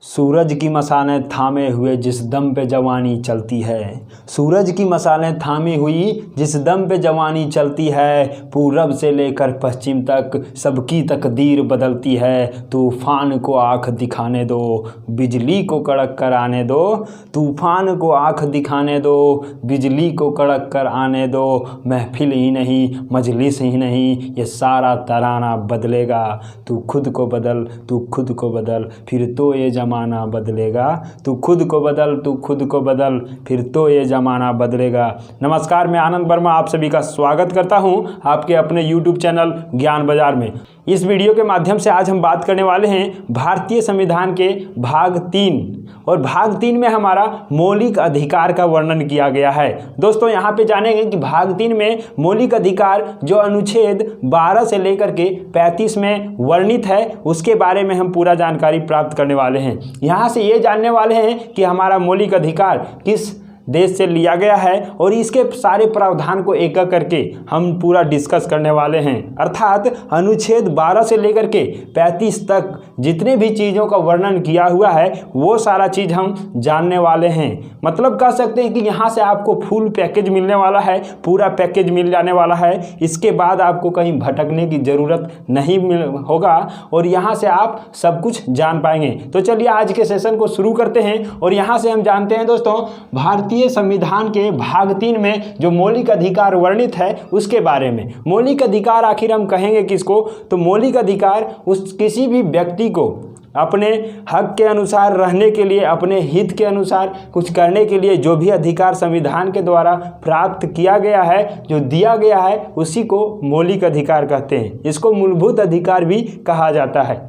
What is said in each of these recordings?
सूरज की मशालें थामे हुए जिस दम पे जवानी चलती है। सूरज की मशालें थामी हुई जिस दम पे जवानी चलती है। पूरब से लेकर पश्चिम तक सबकी तकदीर बदलती है। तूफान को आँख दिखाने दो, बिजली को कड़क कर आने दो। तूफान को आँख दिखाने दो, बिजली को कड़क कर आने दो। महफिल ही नहीं, मजलिस ही नहीं, ये सारा तराना बदलेगा। तू खुद को बदल, तू खुद को बदल, फिर तो ये ज़माना बदलेगा। तू खुद को बदल, तू खुद को बदल, फिर तो ये ज़माना बदलेगा। नमस्कार, मैं आनंद वर्मा आप सभी का स्वागत करता हूं आपके अपने YouTube चैनल ज्ञान बाजार में। इस वीडियो के माध्यम से आज हम बात करने वाले हैं भारतीय संविधान के भाग 3 और भाग 3 में हमारा मौलिक अधिकार का वर्णन किया गया है। दोस्तों यहाँ पे जानेंगे कि भाग 3 में मौलिक अधिकार जो अनुच्छेद 12 से लेकर के 35 में वर्णित है उसके बारे में हम पूरा जानकारी प्राप्त करने वाले हैं। यहाँ से ये जानने वाले हैं कि हमारा मौलिक अधिकार किस देश से लिया गया है और इसके सारे प्रावधान को एक एक करके हम पूरा डिस्कस करने वाले हैं। अर्थात अनुच्छेद 12 से लेकर के 35 तक जितने भी चीज़ों का वर्णन किया हुआ है वो सारा चीज़ हम जानने वाले हैं। मतलब कह सकते हैं कि यहाँ से आपको फुल पैकेज मिलने वाला है, पूरा पैकेज मिल जाने वाला है। इसके बाद आपको कहीं भटकने की ज़रूरत नहीं होगा और यहाँ से आप सब कुछ जान पाएंगे। तो चलिए आज के सेशन को शुरू करते हैं और यहाँ से हम जानते हैं दोस्तों भारतीय संविधान के भाग 3 में जो मौलिक अधिकार वर्णित है उसके बारे में। मौलिक अधिकार आखिर हम कहेंगे किसको? तो मौलिक अधिकार उस किसी भी व्यक्ति को अपने हक के अनुसार रहने के लिए, अपने हित के अनुसार कुछ करने के लिए जो भी अधिकार संविधान के द्वारा प्राप्त किया गया है, जो दिया गया है, उसी को मौलिक अधिकार कहते हैं। इसको मूलभूत अधिकार भी कहा जाता है।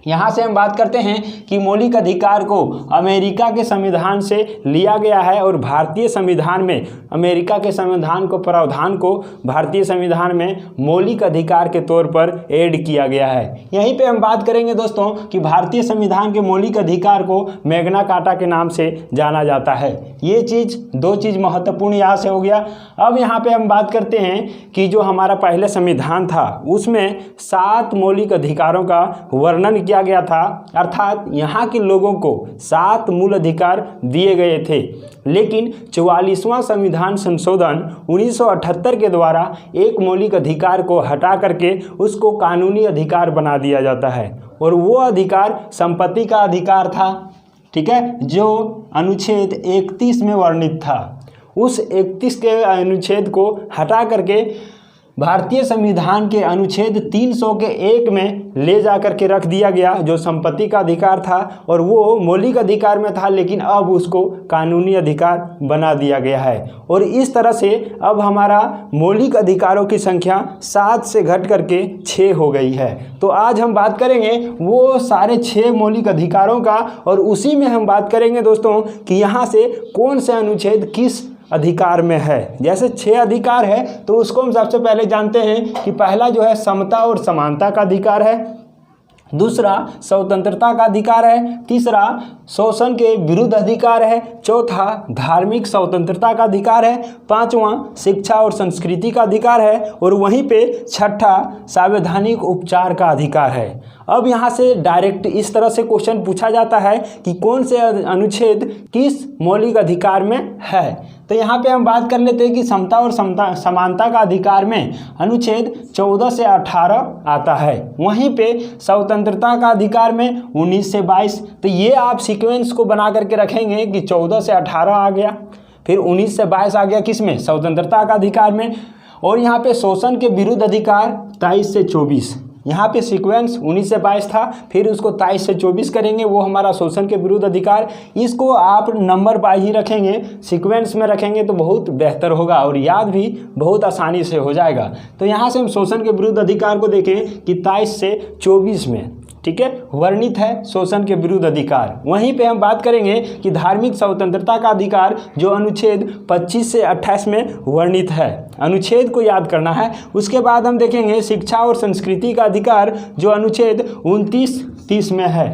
यहाँ से हम बात करते हैं कि मौलिक अधिकार को अमेरिका के संविधान से लिया गया है और भारतीय संविधान में अमेरिका के संविधान को प्रावधान को भारतीय संविधान में मौलिक अधिकार के तौर पर ऐड किया गया है। यहीं पे हम बात करेंगे दोस्तों कि भारतीय संविधान के मौलिक अधिकार को मैग्ना कार्टा के नाम से जाना जाता है। ये चीज़ दो चीज़ महत्वपूर्ण यहाँ से हो गया। अब यहाँ पर हम बात करते हैं कि जो हमारा पहले संविधान था उसमें 7 मौलिक अधिकारों का वर्णन किया गया था। अर्थात यहाँ के लोगों को 7 मूल अधिकार दिए गए थे, लेकिन 44वां संविधान संशोधन 1978 के द्वारा एक मौलिक अधिकार को हटा करके उसको कानूनी अधिकार बना दिया जाता है और वो अधिकार संपत्ति का अधिकार था। ठीक है, जो अनुच्छेद 31 में वर्णित था, उस 31 के अनुच्छेद को हटा करके भारतीय संविधान के अनुच्छेद 300 के 1 में ले जा करके रख दिया गया, जो संपत्ति का अधिकार था और वो मौलिक अधिकार में था, लेकिन अब उसको कानूनी अधिकार बना दिया गया है। और इस तरह से अब हमारा मौलिक अधिकारों की संख्या 7 से घट करके 6 हो गई है। तो आज हम बात करेंगे वो सारे 6 मौलिक अधिकारों का और उसी में हम बात करेंगे दोस्तों कि यहाँ से कौन से अनुच्छेद किस अधिकार में है। जैसे 6 अधिकार है तो उसको हम सबसे पहले जानते हैं कि पहला जो है समता और समानता का अधिकार है, दूसरा स्वतंत्रता का अधिकार है, तीसरा शोषण के विरुद्ध अधिकार है, चौथा धार्मिक स्वतंत्रता का अधिकार है, पांचवा शिक्षा और संस्कृति का अधिकार है और वहीं पे छठा संवैधानिक उपचार का अधिकार है। अब यहाँ से डायरेक्ट इस तरह से क्वेश्चन पूछा जाता है कि कौन से अनुच्छेद किस मौलिक अधिकार में है। तो यहाँ पे हम बात कर लेते हैं कि समता और समानता का अधिकार में अनुच्छेद 14 से 18 आता है। वहीं पे स्वतंत्रता का अधिकार में 19 से 22। तो ये आप सीक्वेंस को बना करके रखेंगे कि 14 से 18 आ गया, फिर 19 से 22 आ गया, किसमें? स्वतंत्रता का अधिकार में। और यहाँ पे शोषण के विरुद्ध अधिकार 23 से 24। यहाँ पे सीक्वेंस 19 से 22 था, फिर उसको 23 से 24 करेंगे, वो हमारा शोषण के विरुद्ध अधिकार। इसको आप नंबर वाइज ही रखेंगे, सीक्वेंस में रखेंगे तो बहुत बेहतर होगा और याद भी बहुत आसानी से हो जाएगा। तो यहाँ से हम शोषण के विरुद्ध अधिकार को देखें कि 23 से 24 में, ठीक है, वर्णित है शोषण के विरुद्ध अधिकार। वहीं पे हम बात करेंगे कि धार्मिक स्वतंत्रता का अधिकार जो अनुच्छेद 25 से 28 में वर्णित है। अनुच्छेद को याद करना है। उसके बाद हम देखेंगे शिक्षा और संस्कृति का अधिकार जो अनुच्छेद 29-30 में है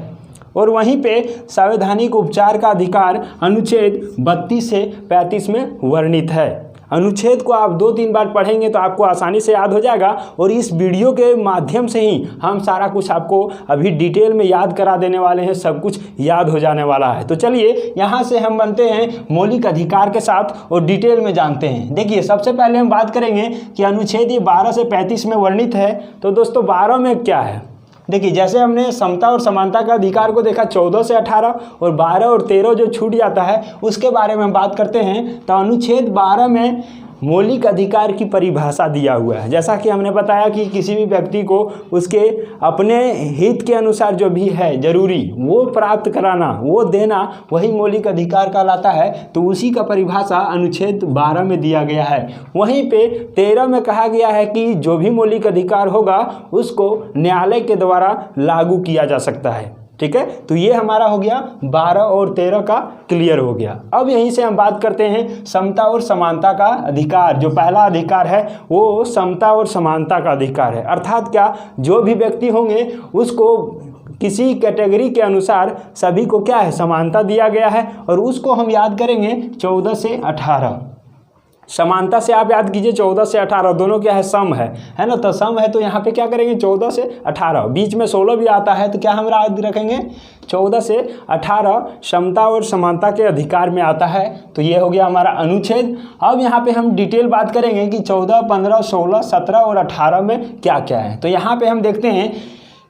और वहीं पे संवैधानिक उपचार का अधिकार अनुच्छेद 32 से 35 में वर्णित है। अनुच्छेद को आप 2-3 बार पढ़ेंगे तो आपको आसानी से याद हो जाएगा। और इस वीडियो के माध्यम से ही हम सारा कुछ आपको अभी डिटेल में याद करा देने वाले हैं, सब कुछ याद हो जाने वाला है। तो चलिए यहाँ से हम बनते हैं मौलिक अधिकार के साथ और डिटेल में जानते हैं। देखिए सबसे पहले हम बात करेंगे कि अनुच्छेद ये 12 से 35 में वर्णित है। तो दोस्तों 12 में क्या है, देखिए जैसे हमने समता और समानता का अधिकार को देखा 14 से 18, और 12 और 13 जो छूट जाता है उसके बारे में हम बात करते हैं। तो अनुच्छेद 12 में मौलिक अधिकार की परिभाषा दिया हुआ है। जैसा कि हमने बताया कि किसी भी व्यक्ति को उसके अपने हित के अनुसार जो भी है जरूरी वो प्राप्त कराना, वो देना, वही मौलिक अधिकार कहलाता है। तो उसी का परिभाषा अनुच्छेद 12 में दिया गया है। वहीं पे 13 में कहा गया है कि जो भी मौलिक अधिकार होगा उसको न्यायालय के द्वारा लागू किया जा सकता है। ठीक है, तो ये हमारा हो गया 12 और 13 का क्लियर हो गया। अब यहीं से हम बात करते हैं समता और समानता का अधिकार। जो पहला अधिकार है वो समता और समानता का अधिकार है। अर्थात क्या, जो भी व्यक्ति होंगे उसको किसी कैटेगरी के अनुसार सभी को क्या है, समानता दिया गया है। और उसको हम याद करेंगे 14 से 18। समानता से आप याद कीजिए 14 से 18 दोनों क्या है, सम है ना। तो सम है तो यहाँ पे क्या करेंगे 14 से 18, बीच में 16 भी आता है तो क्या हम याद रखेंगे 14 से 18 समता और समानता के अधिकार में आता है। तो ये हो गया हमारा अनुच्छेद। अब यहाँ पे हम डिटेल बात करेंगे कि 14, 15, 16, 17 और 18 में क्या क्या है। तो यहाँ पे हम देखते हैं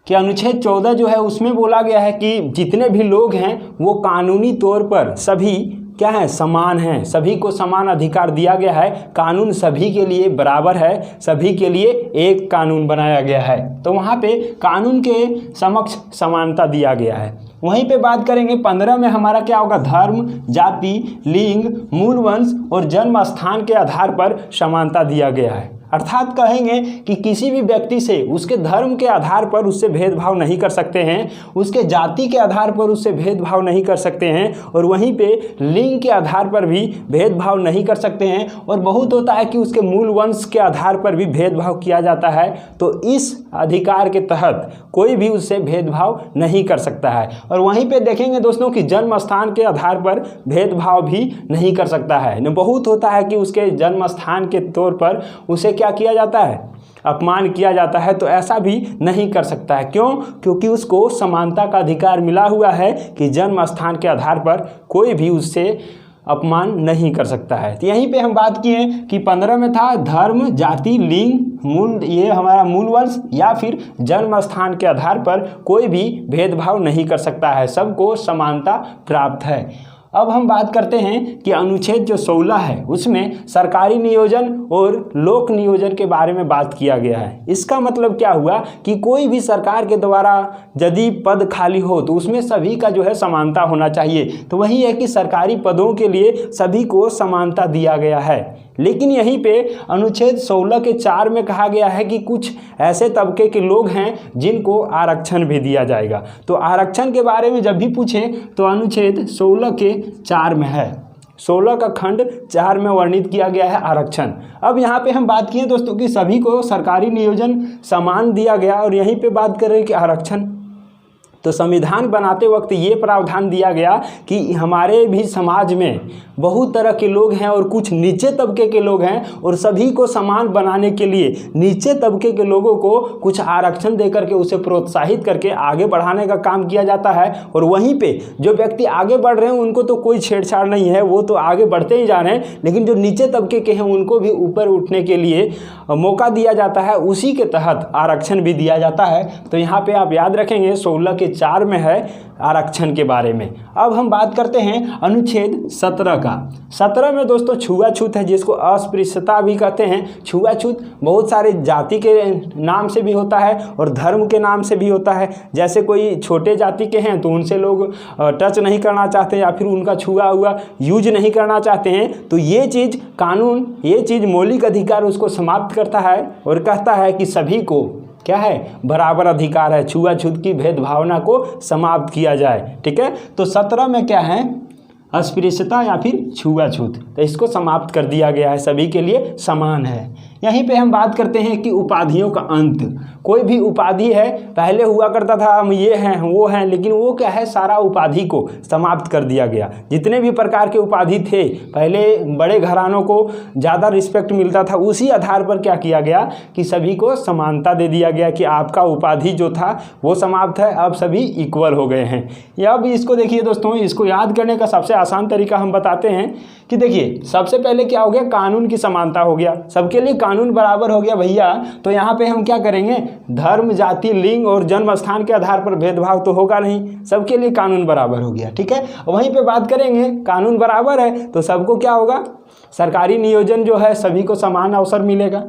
कि अनुच्छेद 14 जो है उसमें बोला गया है कि जितने भी लोग हैं वो कानूनी तौर पर सभी क्या है, समान हैं, सभी को समान अधिकार दिया गया है। कानून सभी के लिए बराबर है, सभी के लिए एक कानून बनाया गया है। तो वहाँ पे कानून के समक्ष समानता दिया गया है। वहीं पे बात करेंगे 15 में हमारा क्या होगा, धर्म, जाति, लिंग, मूल वंश और जन्म स्थान के आधार पर समानता दिया गया है। अर्थात कहेंगे कि किसी भी व्यक्ति से उसके धर्म के आधार पर उससे भेदभाव नहीं कर सकते हैं, उसके जाति के आधार पर उससे भेदभाव नहीं कर सकते हैं, और वहीं पे लिंग के आधार पर भी भेदभाव नहीं कर सकते हैं। और बहुत होता है कि उसके मूल वंश के आधार पर भी भेदभाव किया जाता है। तो इस अधिकार के तहत कोई भी उससे भेदभाव नहीं कर सकता है। और वहीं पे देखेंगे दोस्तों कि जन्म स्थान के आधार पर भेदभाव भी नहीं कर सकता है। न बहुत होता है कि उसके जन्म स्थान के तौर पर उसे क्या किया जाता है, अपमान किया जाता है। तो ऐसा भी नहीं कर सकता है। क्यों? क्योंकि उसको समानता का अधिकार मिला हुआ है कि जन्म स्थान के आधार पर कोई भी उससे अपमान नहीं कर सकता है। तो यहीं पे हम बात किए कि 15 में था धर्म, जाति, लिंग, मूल, ये हमारा मूल वंश या फिर जन्म स्थान के आधार पर कोई भी भेदभाव नहीं कर सकता है, सबको समानता प्राप्त है। अब हम बात करते हैं कि अनुच्छेद जो 16 है उसमें सरकारी नियोजन और लोक नियोजन के बारे में बात किया गया है। इसका मतलब क्या हुआ कि कोई भी सरकार के द्वारा यदि पद खाली हो तो उसमें सभी का जो है समानता होना चाहिए। तो वही है कि सरकारी पदों के लिए सभी को समानता दिया गया है। लेकिन यहीं पे अनुच्छेद 16 के 4 में कहा गया है कि कुछ ऐसे तबके के लोग हैं जिनको आरक्षण भी दिया जाएगा। तो आरक्षण के बारे में जब भी पूछें तो अनुच्छेद 16 के 4 में है, 16 का खंड 4 में वर्णित किया गया है आरक्षण। अब यहाँ पे हम बात किए दोस्तों कि सभी को सरकारी नियोजन समान दिया गया, और यहीं पे बात कर रहे हैं कि आरक्षण। तो संविधान बनाते वक्त ये प्रावधान दिया गया कि हमारे भी समाज में बहुत तरह के लोग हैं और कुछ नीचे तबके के लोग हैं, और सभी को समान बनाने के लिए नीचे तबके के लोगों को कुछ आरक्षण देकर के उसे प्रोत्साहित करके आगे बढ़ाने का काम किया जाता है। और वहीं पे जो व्यक्ति आगे बढ़ रहे हैं उनको तो कोई छेड़छाड़ नहीं है, वो तो आगे बढ़ते ही जा रहे हैं, लेकिन जो नीचे तबके के हैं उनको भी ऊपर उठने के लिए मौका दिया जाता है, उसी के तहत आरक्षण भी दिया जाता है। तो यहाँ पे आप याद रखेंगे 16 के 4 में है आरक्षण के बारे में। अब हम बात करते हैं अनुच्छेद 17 का। 17 में दोस्तों छुआछूत है, जिसको अस्पृश्यता भी कहते हैं। छुआछूत बहुत सारे जाति के नाम से भी होता है और धर्म के नाम से भी होता है। जैसे कोई छोटे जाति के हैं तो उनसे लोग टच नहीं करना चाहते या फिर उनका छुआ हुआ यूज नहीं करना चाहते हैं। तो ये चीज़ कानून, ये चीज़ मौलिक अधिकार उसको समाप्त करता है और कहता है कि सभी को क्या है, बराबर अधिकार है, छुआछूत की भेदभावना को समाप्त किया जाए। ठीक है, तो 17 में क्या है, अस्पृश्यता या फिर छुआछूत, तो इसको समाप्त कर दिया गया है, सभी के लिए समान है। यहीं पे हम बात करते हैं कि उपाधियों का अंत। कोई भी उपाधि है, पहले हुआ करता था हम ये हैं हम वो हैं, लेकिन वो क्या है, सारा उपाधि को समाप्त कर दिया गया। जितने भी प्रकार के उपाधि थे, पहले बड़े घरानों को ज़्यादा रिस्पेक्ट मिलता था, उसी आधार पर क्या किया गया कि सभी को समानता दे दिया गया कि आपका उपाधि जो था वो समाप्त है, अब सभी इक्वल हो गए हैं। या अब इसको देखिए दोस्तों, इसको याद करने का सबसे आसान तरीका हम बताते हैं कि देखिए सबसे पहले क्या हो गया, कानून की समानता हो गया, सबके लिए कानून बराबर हो गया भैया। तो यहाँ पे हम क्या करेंगे, धर्म, जाति, लिंग और जन्म स्थान के आधार पर भेदभाव तो होगा नहीं, सबके लिए कानून बराबर हो गया। ठीक है, वहीं पे बात करेंगे, कानून बराबर है तो सबको क्या होगा, सरकारी नियोजन जो है सभी को समान अवसर मिलेगा।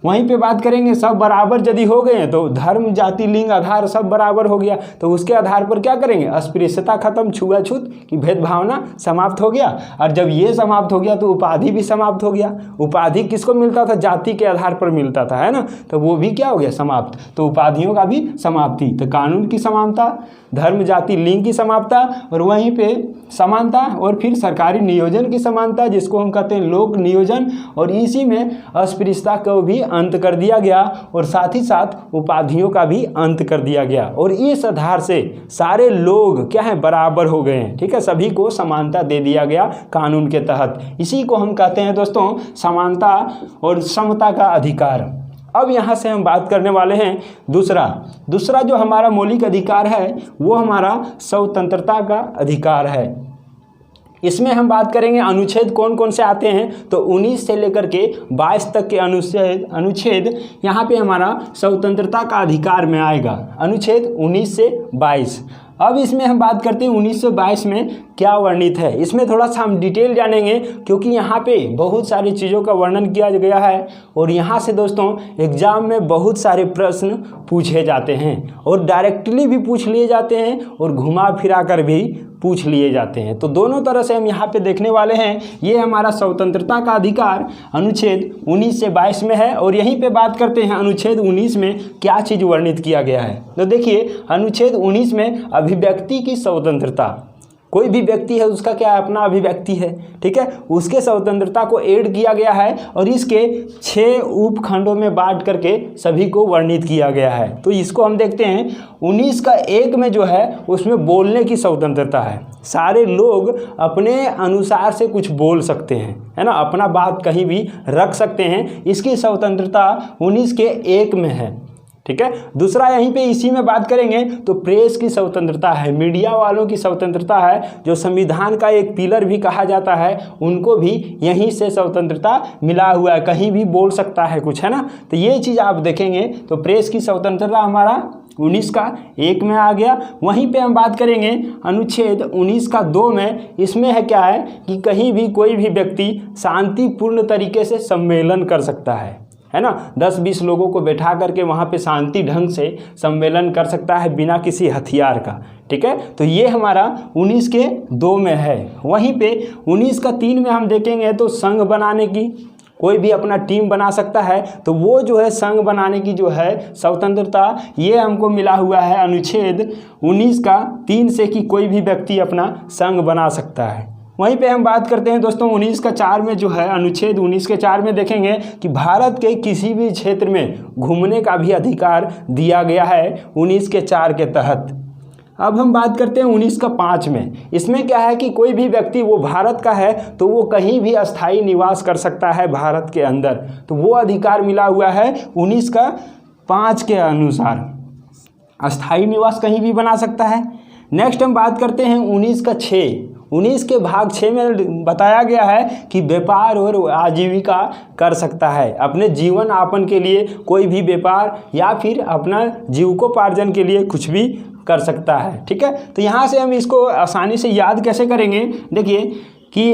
वहीं पे बात करेंगे, सब बराबर यदि हो गए हैं तो धर्म, जाति, लिंग, आधार सब बराबर हो गया, तो उसके आधार पर क्या करेंगे, अस्पृश्यता खत्म, छुआछूत की भेदभावना समाप्त हो गया। और जब ये समाप्त हो गया तो उपाधि भी समाप्त हो गया। उपाधि किसको मिलता था, जाति के आधार पर मिलता था, है ना, तो वो भी क्या हो गया, समाप्त। तो उपाधियों का भी समाप्ति, तो कानून की समानता, धर्म, जाति, लिंग की समानता, और वहीं पे समानता, और फिर सरकारी नियोजन की समानता जिसको हम कहते हैं लोक नियोजन, और इसी में अस्पृश्यता को भी अंत कर दिया गया, और साथ ही साथ उपाधियों का भी अंत कर दिया गया। और इस आधार से सारे लोग क्या है, बराबर हो गए हैं। ठीक है, सभी को समानता दे दिया गया कानून के तहत। इसी को हम कहते हैं दोस्तों समानता और समता का अधिकार। अब यहाँ से हम बात करने वाले हैं दूसरा जो हमारा मौलिक अधिकार है वो हमारा स्वतंत्रता का अधिकार है। इसमें हम बात करेंगे अनुच्छेद कौन कौन से आते हैं, तो 19 से लेकर के 22 तक के अनुच्छेद यहाँ पे हमारा स्वतंत्रता का अधिकार में आएगा, अनुच्छेद 19 से 22। अब इसमें हम बात करते हैं 19 से 22 में क्या वर्णित है, इसमें थोड़ा सा हम डिटेल जानेंगे, क्योंकि यहाँ पे बहुत सारी चीज़ों का वर्णन किया गया है, और यहाँ से दोस्तों एग्जाम में बहुत सारे प्रश्न पूछे जाते हैं, और डायरेक्टली भी पूछ लिए जाते हैं और घुमा फिरा कर भी पूछ लिए जाते हैं। तो दोनों तरह से हम यहाँ पे देखने वाले हैं। ये हमारा स्वतंत्रता का अधिकार अनुच्छेद 19 से 22 में है, और यहीं पे बात करते हैं अनुच्छेद 19 में क्या चीज़ वर्णित किया गया है। तो देखिए अनुच्छेद 19 में अभिव्यक्ति की स्वतंत्रता, कोई भी व्यक्ति है उसका क्या है, अपना अभिव्यक्ति है। ठीक है, उसके स्वतंत्रता को ऐड किया गया है, और इसके 6 उपखंडों में बांट करके सभी को वर्णित किया गया है। तो इसको हम देखते हैं 19 का 1 में जो है उसमें बोलने की स्वतंत्रता है, सारे लोग अपने अनुसार से कुछ बोल सकते हैं, है ना, अपना बात कहीं भी रख सकते हैं, इसकी स्वतंत्रता 19 के 1 में है। ठीक है, दूसरा यहीं पे इसी में बात करेंगे तो प्रेस की स्वतंत्रता है, मीडिया वालों की स्वतंत्रता है, जो संविधान का एक पिलर भी कहा जाता है, उनको भी यहीं से स्वतंत्रता मिला हुआ है, कहीं भी बोल सकता है कुछ, है ना। तो ये चीज़ आप देखेंगे तो प्रेस की स्वतंत्रता हमारा 19 का 1 में आ गया। वहीं पे हम बात करेंगे अनुच्छेद 19 का 2 में, इसमें है क्या है कि कहीं भी कोई भी व्यक्ति शांतिपूर्ण तरीके से सम्मेलन कर सकता है ना, 10-20 लोगों को बैठा करके वहाँ पे शांति ढंग से सम्मेलन कर सकता है बिना किसी हथियार का। ठीक है, तो ये हमारा 19 के 2 में है। वहीं पे 19 का 3 में हम देखेंगे तो संघ बनाने की, कोई भी अपना टीम बना सकता है, तो वो जो है संघ बनाने की जो है स्वतंत्रता, ये हमको मिला हुआ है अनुच्छेद 19 का 3 से, कि कोई भी व्यक्ति अपना संघ बना सकता है। वहीं पे हम बात करते हैं दोस्तों 19 का 4 में जो है, अनुच्छेद 19 के 4 में देखेंगे कि भारत के किसी भी क्षेत्र में घूमने का भी अधिकार दिया गया है 19 के 4 के तहत। अब हम बात करते हैं 19 का 5 में, इसमें क्या है कि कोई भी व्यक्ति वो भारत का है तो वो कहीं भी अस्थायी निवास कर सकता है भारत के अंदर, तो वो अधिकार मिला हुआ है 19 का 5 के अनुसार, अस्थायी निवास कहीं भी बना सकता है। नेक्स्ट हम बात करते हैं 19 का 6, 19 के भाग 6 में बताया गया है कि व्यापार और आजीविका कर सकता है, अपने जीवन यापन के लिए कोई भी व्यापार या फिर अपना जीविकोपार्जन के लिए कुछ भी कर सकता है। ठीक है, तो यहाँ से हम इसको आसानी से याद कैसे करेंगे, देखिए कि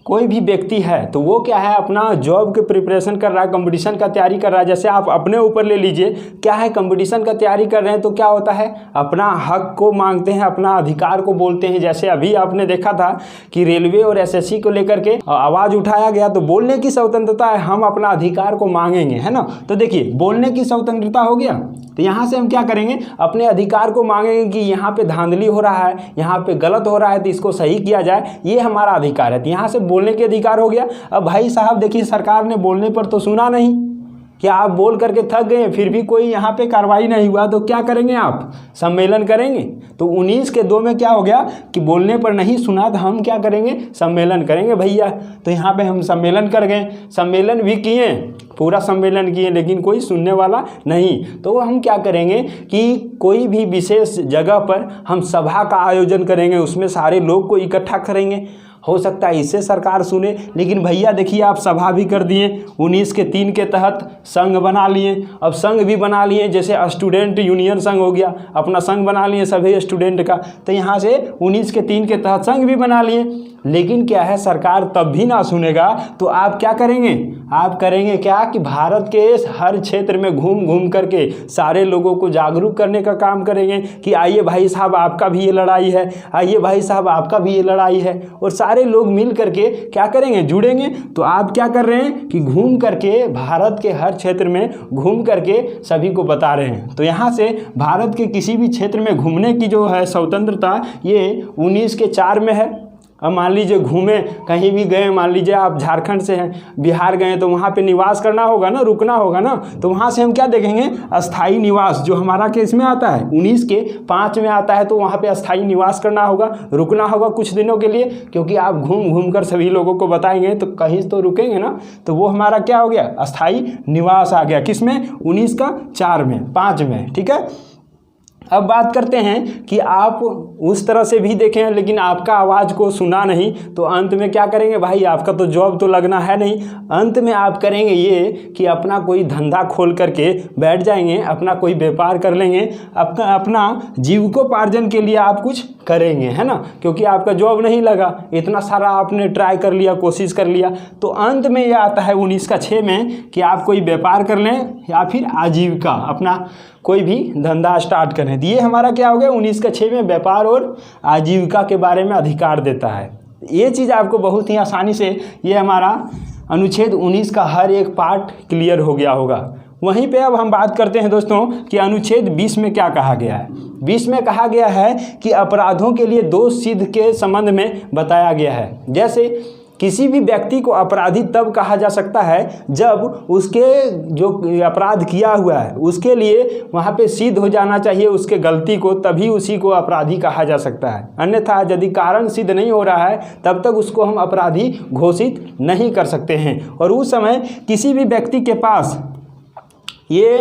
कोई भी व्यक्ति है तो वो क्या है, अपना जॉब के प्रिपरेशन कर रहा है, कंपटीशन का तैयारी कर रहा है। जैसे आप अपने ऊपर ले लीजिए, क्या है कंपटीशन का तैयारी कर रहे हैं तो क्या होता है, अपना हक को मांगते हैं, अपना अधिकार को बोलते हैं। जैसे अभी आपने देखा था कि रेलवे और एसएससी को लेकर के आवाज़ उठाया गया, तो बोलने की स्वतंत्रता है, हम अपना अधिकार को मांगेंगे, है ना। तो देखिए बोलने की स्वतंत्रता हो गया, तो यहाँ से हम क्या करेंगे, अपने अधिकार को मांगेंगे कि यहाँ पे धांधली हो रहा है, यहाँ पे गलत हो रहा है, तो इसको सही किया जाए, ये हमारा अधिकार है। तो यहाँ से बोलने के अधिकार हो गया। अब भाई साहब देखिए, सरकार ने बोलने पर तो सुना नहीं, क्या आप बोल करके थक गए फिर भी कोई यहाँ पे कार्रवाई नहीं हुआ तो क्या करेंगे आप? सम्मेलन करेंगे। तो 19 के 2 में क्या हो गया कि बोलने पर नहीं सुना तो हम क्या करेंगे? सम्मेलन करेंगे भैया। तो यहाँ पे हम सम्मेलन कर गए, सम्मेलन भी किए, पूरा सम्मेलन किए, लेकिन कोई सुनने वाला नहीं। तो हम क्या करेंगे कि कोई भी विशेष जगह पर हम सभा का आयोजन करेंगे, उसमें सारे लोग को इकट्ठा करेंगे। हो सकता है इससे सरकार सुने, लेकिन भैया देखिए आप सभा भी कर दिए, 19 के 3 के तहत संघ बना लिए। अब संघ भी बना लिए, जैसे स्टूडेंट यूनियन संघ हो गया, अपना संघ बना लिए सभी स्टूडेंट का। तो यहाँ से 19 के 3 के तहत संघ भी बना लिए, लेकिन क्या है सरकार तब भी ना सुनेगा तो आप क्या करेंगे? आप करेंगे क्या कि भारत के हर क्षेत्र में घूम घूम करके सारे लोगों को जागरूक करने का काम करेंगे कि आइए भाई साहब आपका भी ये लड़ाई है, आइए भाई साहब आपका भी ये लड़ाई है। और सारे लोग मिल करके क्या करेंगे? जुड़ेंगे। तो आप क्या कर रहे हैं कि घूम करके भारत के हर क्षेत्र में घूम करके सभी को बता रहे हैं। तो यहाँ से भारत के किसी भी क्षेत्र में घूमने की जो है स्वतंत्रता ये 19 के 4 में है। अब मान लीजिए घूमे कहीं भी गए, मान लीजिए आप झारखंड से हैं, बिहार गए, तो वहाँ पे निवास करना होगा ना, रुकना होगा ना। तो वहाँ से हम क्या देखेंगे? अस्थाई निवास, जो हमारा केस में आता है 19 के 5 में आता है। तो वहाँ पे अस्थाई निवास करना होगा, रुकना होगा कुछ दिनों के लिए, क्योंकि आप घूम घूम कर सभी लोगों को बताएंगे तो कहीं तो रुकेंगे ना। तो वो हमारा क्या हो गया? अस्थाई निवास आ गया। किस में? 19 का 4 में, 5 में। ठीक है। अब बात करते हैं कि आप उस तरह से भी देखें लेकिन आपका आवाज़ को सुना नहीं, तो अंत में क्या करेंगे? भाई आपका तो जॉब तो लगना है नहीं। अंत में आप करेंगे ये कि अपना कोई धंधा खोल करके बैठ जाएंगे, अपना कोई व्यापार कर लेंगे, अपना जीविकोपार्जन के लिए आप कुछ करेंगे, है ना, क्योंकि आपका जॉब नहीं लगा, इतना सारा आपने ट्राई कर लिया, कोशिश कर लिया। तो अंत में ये आता है 19 का 6 में कि आप कोई व्यापार कर लें या फिर आजीविका, अपना कोई भी धंधा स्टार्ट करें। ये हमारा क्या हो गया? 19 का 6 में व्यापार और आजीविका के बारे में अधिकार देता है। ये चीज़ आपको बहुत ही आसानी से, ये हमारा अनुच्छेद 19 का हर एक पार्ट क्लियर हो गया होगा। वहीं पे अब हम बात करते हैं दोस्तों कि अनुच्छेद 20 में क्या कहा गया है। 20 में कहा गया है कि अपराधों के लिए दोष सिद्ध के संबंध में बताया गया है। जैसे किसी भी व्यक्ति को अपराधी तब कहा जा सकता है जब उसके जो अपराध किया हुआ है उसके लिए वहाँ पे सिद्ध हो जाना चाहिए उसके गलती को, तभी उसी को अपराधी कहा जा सकता है। अन्यथा यदि कारण सिद्ध नहीं हो रहा है तब तक उसको हम अपराधी घोषित नहीं कर सकते हैं। और उस समय किसी भी व्यक्ति के पास ये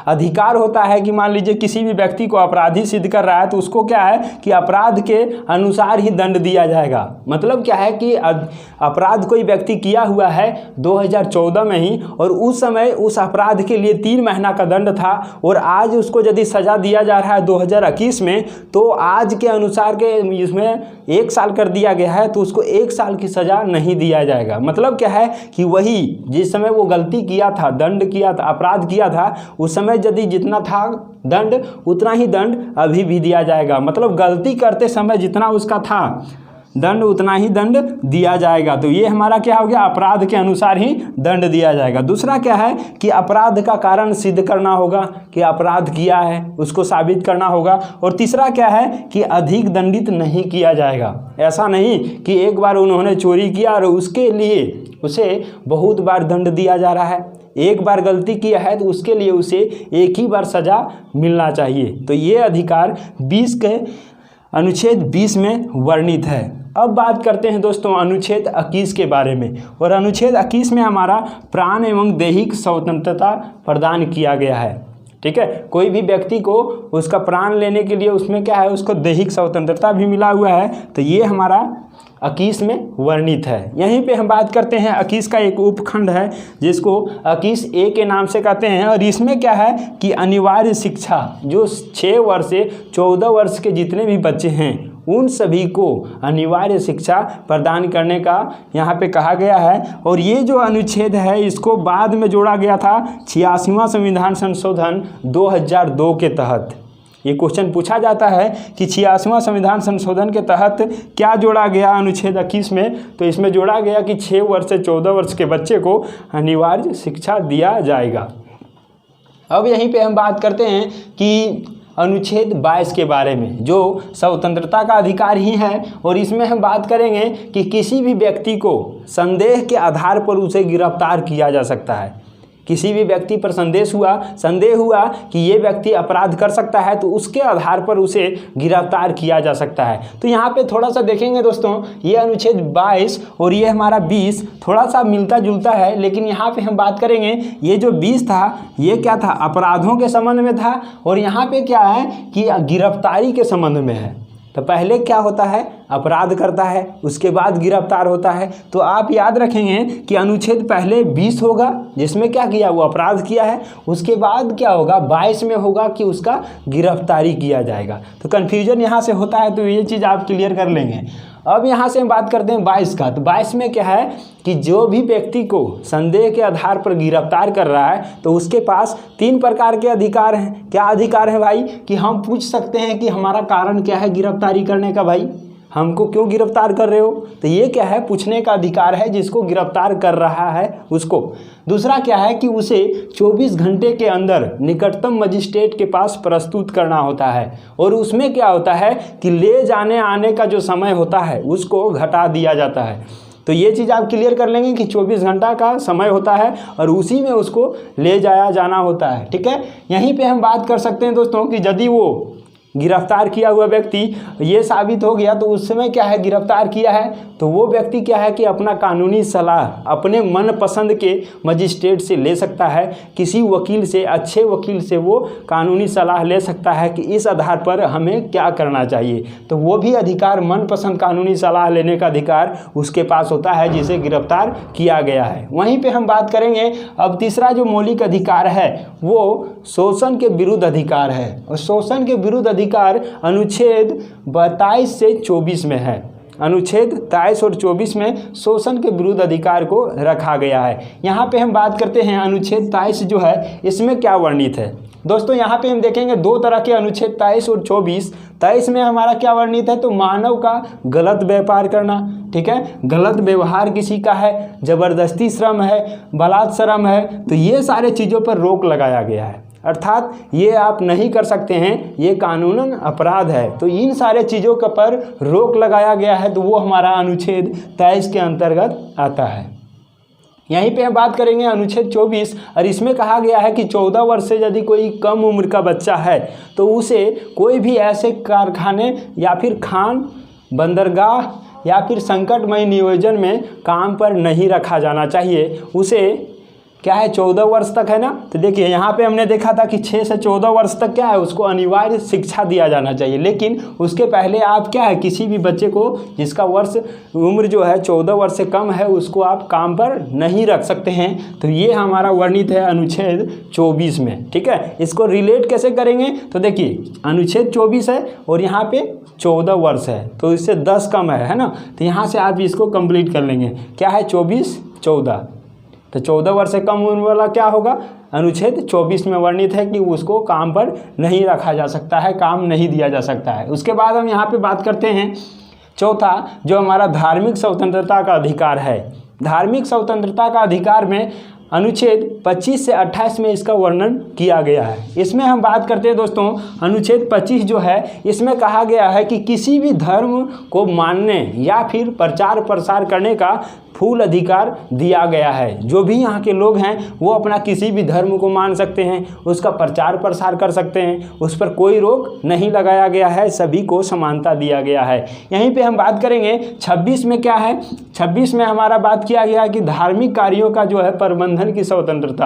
अधिकार होता है कि मान लीजिए किसी भी व्यक्ति को अपराधी सिद्ध कर रहा है तो उसको क्या है कि अपराध के अनुसार ही दंड दिया जाएगा। मतलब क्या है कि अपराध कोई व्यक्ति किया हुआ है 2014 में ही, और उस समय उस अपराध के लिए 3 महीना का दंड था, और आज उसको यदि सज़ा दिया जा रहा है 2021 में, तो आज के अनुसार के इसमें 1 साल कर दिया गया है, तो उसको 1 साल की सज़ा नहीं दिया जाएगा। मतलब क्या है कि वही जिस समय वो गलती किया था, दंड किया था, अपराध किया था, उस समय यदि जितना था दंड उतना ही दंड अभी भी दिया जाएगा। मतलब गलती करते समय जितना उसका था दंड उतना ही दंड दिया जाएगा। तो ये हमारा क्या हो गया? अपराध के अनुसार ही दंड दिया जाएगा। दूसरा क्या है कि अपराध का कारण सिद्ध करना होगा कि अपराध किया है, उसको साबित करना होगा। और तीसरा क्या है कि अधिक दंडित नहीं किया जाएगा। ऐसा नहीं कि एक बार उन्होंने चोरी किया और उसके लिए उसे बहुत बार दंड दिया जा रहा है। एक बार गलती किया है तो उसके लिए उसे एक ही बार सज़ा मिलना चाहिए। तो ये अधिकार 20 के अनुच्छेद 20 में वर्णित है। अब बात करते हैं दोस्तों अनुच्छेद 21 के बारे में। और अनुच्छेद 21 में हमारा प्राण एवं दैहिक स्वतंत्रता प्रदान किया गया है। ठीक है, कोई भी व्यक्ति को उसका प्राण लेने के लिए उसमें क्या है, उसको दैहिक स्वतंत्रता भी मिला हुआ है। तो ये हमारा 21 में वर्णित है। यहीं पे हम बात करते हैं 21 का एक उपखंड है जिसको 21A के नाम से कहते हैं। और इसमें क्या है कि अनिवार्य शिक्षा, जो 6 वर्ष से 14 वर्ष के जितने भी बच्चे हैं उन सभी को अनिवार्य शिक्षा प्रदान करने का यहाँ पे कहा गया है। और ये जो अनुच्छेद है इसको बाद में जोड़ा गया था 86वां संविधान संशोधन 2002 के तहत। ये क्वेश्चन पूछा जाता है कि 86वां संविधान संशोधन के तहत क्या जोड़ा गया अनुच्छेद 21 में। तो इसमें जोड़ा गया कि 6 वर्ष से 14 वर्ष के बच्चे को अनिवार्य शिक्षा दिया जाएगा। अब यहीं पे हम बात करते हैं कि अनुच्छेद 22 के बारे में, जो स्वतंत्रता का अधिकार ही है। और इसमें हम बात करेंगे कि किसी भी व्यक्ति को संदेह के आधार पर उसे गिरफ्तार किया जा सकता है। किसी भी व्यक्ति पर संदेह हुआ कि ये व्यक्ति अपराध कर सकता है तो उसके आधार पर उसे गिरफ्तार किया जा सकता है। तो यहाँ पे थोड़ा सा देखेंगे दोस्तों, ये अनुच्छेद 22 और ये हमारा 20 थोड़ा सा मिलता जुलता है, लेकिन यहाँ पे हम बात करेंगे ये जो 20 था ये क्या था, अपराधों के संबंध में था, और यहाँ पे क्या है कि गिरफ्तारी के संबंध में है। तो पहले क्या होता है, अपराध करता है, उसके बाद गिरफ्तार होता है। तो आप याद रखेंगे कि अनुच्छेद पहले 20 होगा जिसमें क्या किया, वो अपराध किया है, उसके बाद क्या होगा 22 में होगा कि उसका गिरफ्तारी किया जाएगा। तो कन्फ्यूजन यहाँ से होता है, तो ये चीज़ आप क्लियर कर लेंगे। अब यहाँ से हम बात करते हैं 22 का। तो 22 में क्या है कि जो भी व्यक्ति को संदेह के आधार पर गिरफ्तार कर रहा है तो उसके पास 3 प्रकार के अधिकार हैं। क्या अधिकार है भाई, कि हम पूछ सकते हैं कि हमारा कारण क्या है गिरफ्तारी करने का, भाई हमको क्यों गिरफ्तार कर रहे हो। तो ये क्या है, पूछने का अधिकार है जिसको गिरफ्तार कर रहा है उसको। दूसरा क्या है कि उसे 24 घंटे के अंदर निकटतम मजिस्ट्रेट के पास प्रस्तुत करना होता है, और उसमें क्या होता है कि ले जाने आने का जो समय होता है उसको घटा दिया जाता है। तो ये चीज़ आप क्लियर कर लेंगे कि 24 घंटा का समय होता है और उसी में उसको ले जाया जाना होता है। ठीक है, यहीं पे हम बात कर सकते हैं दोस्तों कि यदि वो गिरफ्तार किया हुआ व्यक्ति ये साबित हो गया तो उस समय क्या है, गिरफ्तार किया है तो वो व्यक्ति क्या है कि अपना कानूनी सलाह अपने मनपसंद के मजिस्ट्रेट से ले सकता है। किसी वकील से, अच्छे वकील से वो कानूनी सलाह ले सकता है कि इस आधार पर हमें क्या करना चाहिए। तो वो भी अधिकार, मनपसंद कानूनी सलाह लेने का अधिकार उसके पास होता है जिसे गिरफ्तार किया गया है। वहीं पर हम बात करेंगे अब तीसरा जो मौलिक अधिकार है वो शोषण के विरुद्ध अधिकार है, और शोषण के विरुद्ध अधिकार अनुच्छेद 22 से 24 में है। अनुच्छेद 23 और 24 में शोषण के विरुद्ध अधिकार को रखा गया है। यहाँ पे हम बात करते हैं अनुच्छेद 23 जो है इसमें क्या वर्णित है। दोस्तों यहाँ पे हम देखेंगे 2 तरह के अनुच्छेद 23 और 24। 23 में हमारा क्या वर्णित है, तो मानव का गलत व्यापार करना, ठीक है, गलत व्यवहार किसी का है, ज़बरदस्ती श्रम है, बलात् श्रम है, तो ये सारे चीज़ों पर रोक लगाया गया है। अर्थात ये आप नहीं कर सकते हैं, ये कानूनन अपराध है। तो इन सारे चीज़ों के पर रोक लगाया गया है, तो वो हमारा अनुच्छेद 23 के अंतर्गत आता है। यहीं पे हम बात करेंगे अनुच्छेद 24, और इसमें कहा गया है कि 14 वर्ष से यदि कोई कम उम्र का बच्चा है तो उसे कोई भी ऐसे कारखाने या फिर खान, बंदरगाह या फिर संकटमय नियोजन में काम पर नहीं रखा जाना चाहिए। उसे क्या है 14 वर्ष तक है ना। तो देखिए यहाँ पे हमने देखा था कि 6 से 14 वर्ष तक क्या है उसको अनिवार्य शिक्षा दिया जाना चाहिए, लेकिन उसके पहले आप क्या है किसी भी बच्चे को जिसका उम्र जो है 14 वर्ष से कम है उसको आप काम पर नहीं रख सकते हैं। तो ये हमारा वर्णित है अनुच्छेद 24 में। ठीक है, इसको रिलेट कैसे करेंगे, तो देखिए अनुच्छेद 24 है और यहाँ पे 14 वर्ष है तो इससे 10 कम है ना। तो यहाँ से आप इसको कंप्लीट कर लेंगे। क्या है 24, 14, तो 14 वर्ष से कम उम्र वाला क्या होगा, अनुच्छेद 24 में वर्णित है कि उसको काम पर नहीं रखा जा सकता है, काम नहीं दिया जा सकता है। उसके बाद हम यहाँ पे बात करते हैं चौथा जो हमारा धार्मिक स्वतंत्रता का अधिकार है। धार्मिक स्वतंत्रता का अधिकार में अनुच्छेद 25 से 28 में इसका वर्णन किया गया है। इसमें हम बात करते हैं दोस्तों अनुच्छेद 25 जो है इसमें कहा गया है कि किसी भी धर्म को मानने या फिर प्रचार प्रसार करने का फुल अधिकार दिया गया है। जो भी यहाँ के लोग हैं वो अपना किसी भी धर्म को मान सकते हैं, उसका प्रचार प्रसार कर सकते हैं, उस पर कोई रोक नहीं लगाया गया है, सभी को समानता दिया गया है। यहीं पे हम बात करेंगे 26 में क्या है, 26 में हमारा बात किया गया है कि धार्मिक कार्यों का जो है प्रबंधन की स्वतंत्रता।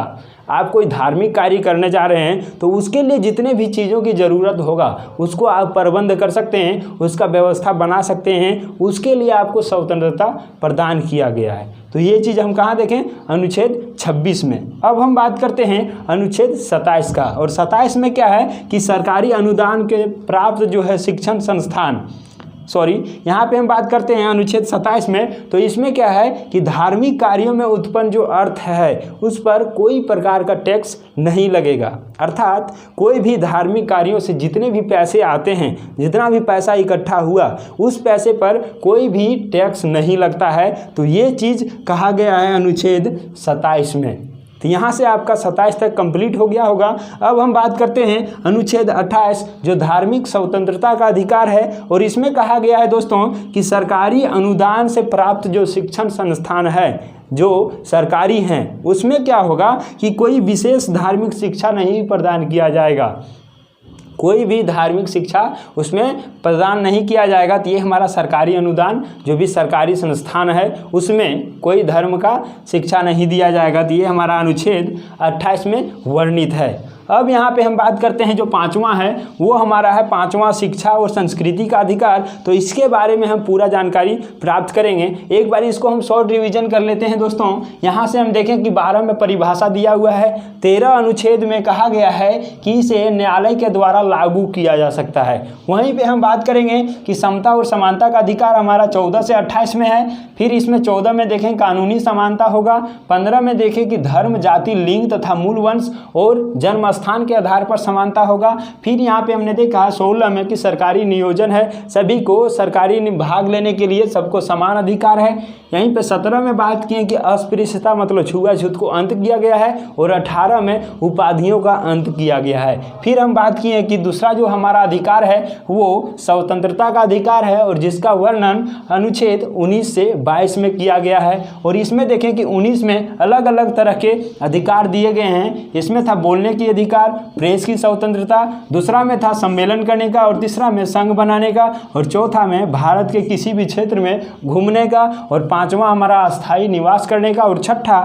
आप कोई धार्मिक कार्य करने जा रहे हैं तो उसके लिए जितने भी चीज़ों की ज़रूरत होगा उसको आप प्रबंध कर सकते हैं, उसका व्यवस्था बना सकते हैं, उसके लिए आपको स्वतंत्रता प्रदान किया गया है। तो ये चीज़ हम कहाँ देखें, अनुच्छेद 26 में। अब हम बात करते हैं अनुच्छेद 27 का, और 27 में क्या है कि सरकारी अनुदान के प्राप्त जो है शिक्षण संस्थान, यहाँ पे हम बात करते हैं अनुच्छेद 27 में। तो इसमें क्या है कि धार्मिक कार्यों में उत्पन्न जो अर्थ है उस पर कोई प्रकार का टैक्स नहीं लगेगा। अर्थात कोई भी धार्मिक कार्यों से जितने भी पैसे आते हैं, जितना भी पैसा इकट्ठा हुआ उस पैसे पर कोई भी टैक्स नहीं लगता है। तो ये चीज़ कहा गया है अनुच्छेद 27 में। तो यहाँ से आपका 27 तक कंप्लीट हो गया होगा। अब हम बात करते हैं अनुच्छेद 28 जो धार्मिक स्वतंत्रता का अधिकार है, और इसमें कहा गया है दोस्तों कि सरकारी अनुदान से प्राप्त जो शिक्षण संस्थान है जो सरकारी हैं उसमें क्या होगा कि कोई विशेष धार्मिक शिक्षा नहीं प्रदान किया जाएगा, कोई भी धार्मिक शिक्षा उसमें प्रदान नहीं किया जाएगा। तो ये हमारा सरकारी अनुदान जो भी सरकारी संस्थान है उसमें कोई धर्म का शिक्षा नहीं दिया जाएगा। तो ये हमारा अनुच्छेद 28 में वर्णित है। अब यहाँ पे हम बात करते हैं जो 5वां है वो हमारा है 5वां शिक्षा और संस्कृति का अधिकार। तो इसके बारे में हम पूरा जानकारी प्राप्त करेंगे। एक बार इसको हम शॉर्ट रिवीजन कर लेते हैं दोस्तों। यहाँ से हम देखें कि 12 में परिभाषा दिया हुआ है, 13 अनुच्छेद में कहा गया है कि इसे न्यायालय के द्वारा लागू किया जा सकता है। वहीं पे हम बात करेंगे कि समता और समानता का अधिकार हमारा 14 से 28 में है। फिर इसमें 14 में देखें कानूनी समानता होगा, 15 में देखें कि धर्म, जाति, लिंग तथा मूल वंश और जन्म स्थान के आधार पर समानता होगा। फिर यहाँ पे हमने देखा 16 में कि सरकारी नियोजन है, सभी को सरकारी भाग लेने के लिए सबको समान अधिकार है। यहीं पे 17 में बात की है कि अस्पृश्यता मतलब छुआछूत को अंत किया गया है, और 18 में उपाधियों का अंत किया गया है। फिर हम बात किए कि दूसरा जो हमारा अधिकार है वो स्वतंत्रता का अधिकार है, और जिसका वर्णन अनुच्छेद 19 से 22 में किया गया है। और इसमें देखें कि 19 में अलग अलग तरह के अधिकार दिए गए हैं। इसमें था बोलने की अधिकार, प्रेस की स्वतंत्रता, दूसरा में था सम्मेलन करने का, और तीसरा में संघ बनाने का, और चौथा में भारत के किसी भी क्षेत्र में घूमने का, और 5वां हमारा अस्थायी निवास करने का, और छठा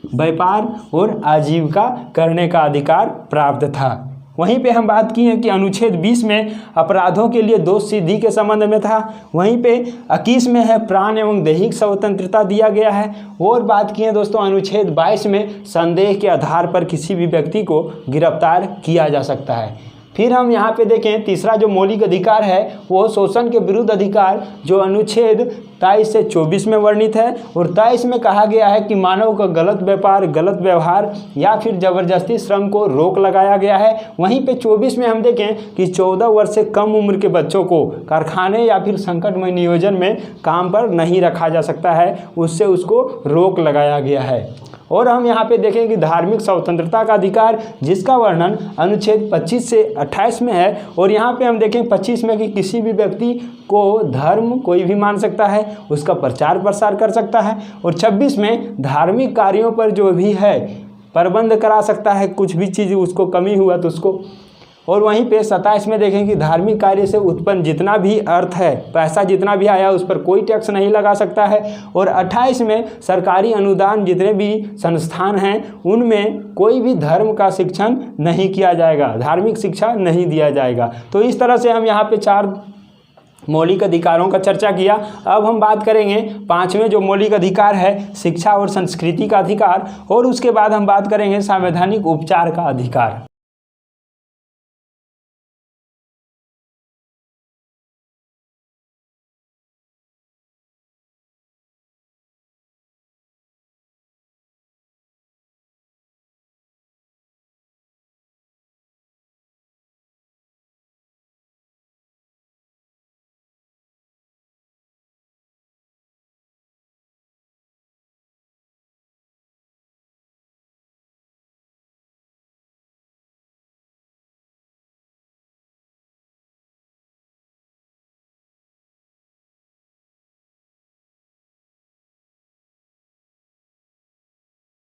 व्यापार और आजीविका करने का अधिकार प्राप्त था। वहीं पे हम बात की है कि अनुच्छेद 20 में अपराधों के लिए दोष सिद्धि के संबंध में था। वहीं पे 21 में है प्राण एवं दैहिक स्वतंत्रता दिया गया है। और बात की है दोस्तों अनुच्छेद 22 में संदेह के आधार पर किसी भी व्यक्ति को गिरफ्तार किया जा सकता है। फिर हम यहाँ पे देखें तीसरा जो मौलिक अधिकार है वो शोषण के विरुद्ध अधिकार जो अनुच्छेद 23 से 24 में वर्णित है। और 23 में कहा गया है कि मानव का गलत व्यापार, गलत व्यवहार या फिर जबरदस्ती श्रम को रोक लगाया गया है। वहीं पे 24 में हम देखें कि 14 वर्ष से कम उम्र के बच्चों को कारखाने या फिर संकटमय नियोजन में काम पर नहीं रखा जा सकता है, उससे उसको रोक लगाया गया है। और हम यहाँ पे देखें कि धार्मिक स्वतंत्रता का अधिकार जिसका वर्णन अनुच्छेद 25 से 28 में है। और यहाँ पे हम देखें 25 में कि किसी भी व्यक्ति को धर्म कोई भी मान सकता है, उसका प्रचार प्रसार कर सकता है। और 26 में धार्मिक कार्यों पर जो भी है प्रबंध करा सकता है, कुछ भी चीज़ उसको कमी हुआ तो उसको। और वहीं पे 27 में देखें कि धार्मिक कार्य से उत्पन्न जितना भी अर्थ है, पैसा जितना भी आया उस पर कोई टैक्स नहीं लगा सकता है। और 28 में सरकारी अनुदान जितने भी संस्थान हैं उनमें कोई भी धर्म का शिक्षण नहीं किया जाएगा, धार्मिक शिक्षा नहीं दिया जाएगा। तो इस तरह से हम यहाँ पे 4 मौलिक अधिकारों का चर्चा किया। अब हम बात करेंगे 5वें जो मौलिक अधिकार है शिक्षा और संस्कृति का अधिकार, और उसके बाद हम बात करेंगे संवैधानिक उपचार का अधिकार।